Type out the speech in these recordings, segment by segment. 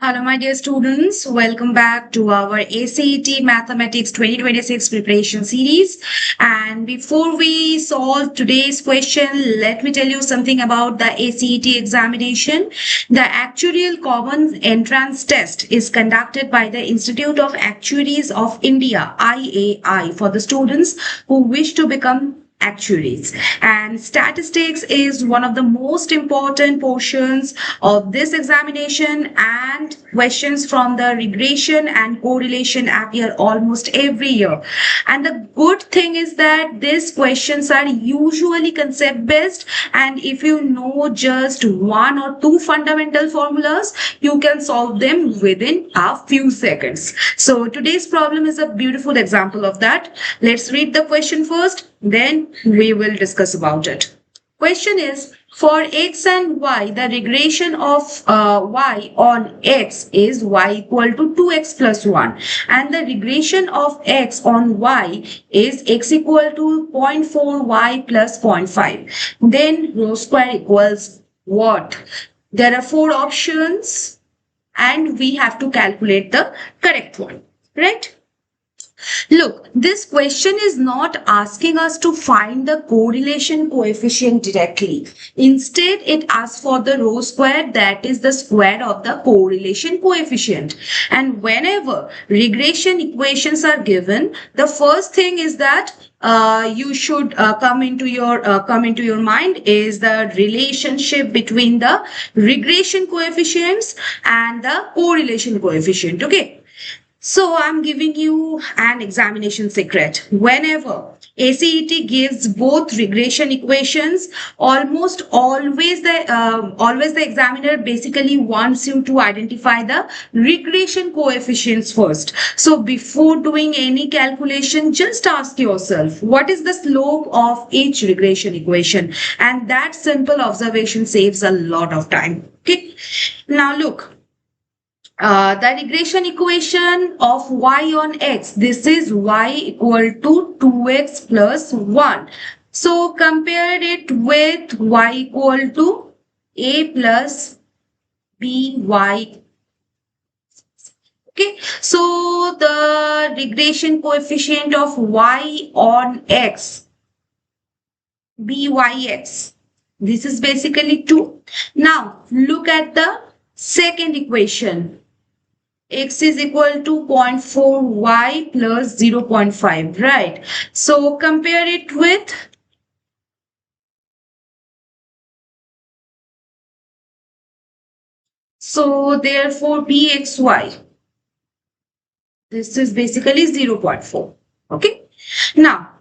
Hello, my dear students. Welcome back to our ACET Mathematics 2026 preparation series. And before we solve today's question, let me tell you something about the ACET examination. The Actuarial Common Entrance Test is conducted by the Institute of Actuaries of India, IAI, for the students who wish to become actuaries, and statistics is one of the most important portions of this examination, and questions from the regression and correlation appear almost every year. And the good thing is that these questions are usually concept based, and if you know just one or two fundamental formulas, you can solve them within a few seconds. So today's problem is a beautiful example of that. Let's read the question first, then we will discuss about it. Question is, for x and y, the regression of y on x is y equal to 2x plus 1, and the regression of x on y is x equal to 0.4 y plus 0.5. Then rho square equals what? There are four options and we have to calculate the correct one, right? Look, this question is not asking us to find the correlation coefficient directly. Instead, it asks for the rho square, that is the square of the correlation coefficient. And whenever regression equations are given, the first thing is that you should come into your mind is the relationship between the regression coefficients and the correlation coefficient. Okay. So I'm giving you an examination secret. Whenever ACET gives both regression equations, almost always the examiner basically wants you to identify the regression coefficients first. So before doing any calculation, just ask yourself, what is the slope of each regression equation? And that simple observation saves a lot of time. Okay. Now look. The regression equation of y on x, this is y equal to 2x plus 1. So compare it with y equal to a plus by. Okay, so the regression coefficient of y on x, byx, this is basically 2. Now look at the second equation. X is equal to 0.4 y plus 0.5, right? So compare it with therefore bxy. This is basically 0.4. Okay. Now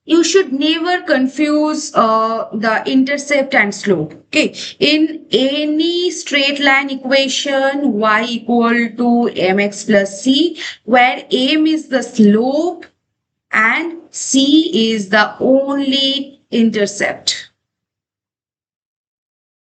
you should never confuse the intercept and slope. Okay, in any straight line equation, y equal to mx plus c, where m is the slope and c is the only intercept.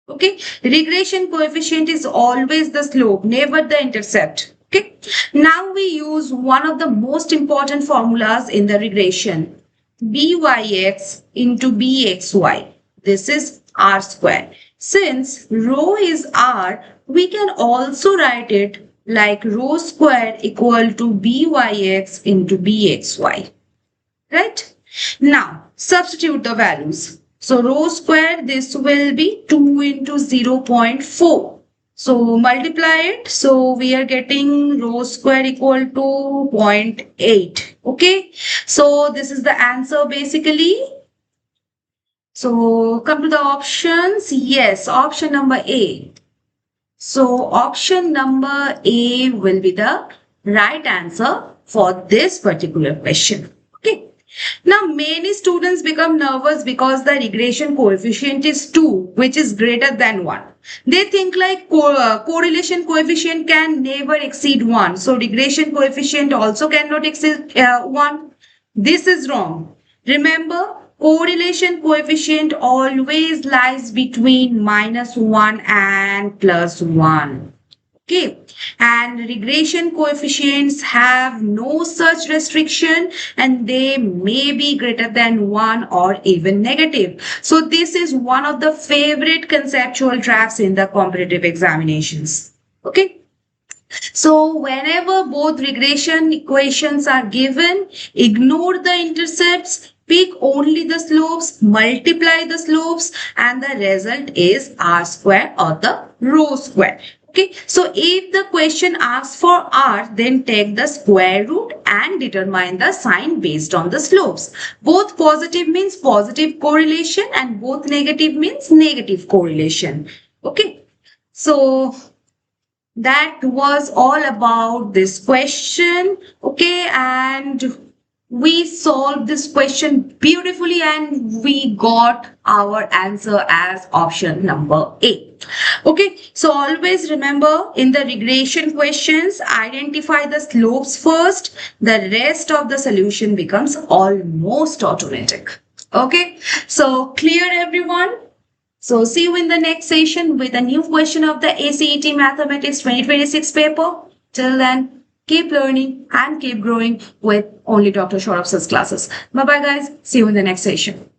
Okay, regression coefficient is always the slope, never the intercept. Okay, now we use one of the most important formulas in the regression, byx into bxy. This is r square. Since rho is r, we can also write it like rho square equal to byx into bxy. Right? Now, substitute the values. So, rho square, this will be 2 into 0.4. So, multiply it. So, we are getting rho square equal to 0.8. Okay. So, this is the answer basically. So, come to the options. Yes, option number A. So, option number A will be the right answer for this particular question. Okay. Now, many students become nervous because the regression coefficient is 2, which is greater than 1. They think like correlation coefficient can never exceed 1. So, regression coefficient also cannot exceed 1. This is wrong. Remember, correlation coefficient always lies between -1 and +1. Okay, and regression coefficients have no such restriction and they may be greater than 1 or even negative. So this is one of the favorite conceptual traps in the competitive examinations. Okay. So whenever both regression equations are given, ignore the intercepts, pick only the slopes, multiply the slopes, and the result is r square or the rho square. Okay, so if the question asks for r, then take the square root and determine the sign based on the slopes. Both positive means positive correlation and both negative means negative correlation. Okay, so that was all about this question. Okay, and we solved this question beautifully and we got our answer as option number A. Okay, so always remember in the regression questions, identify the slopes first. The rest of the solution becomes almost automatic. Okay, so clear everyone? So see you in the next session with a new question of the ACET Mathematics 2026 paper. Till then, keep learning and keep growing with only Dr. Sourav's classes. Bye bye guys. See you in the next session.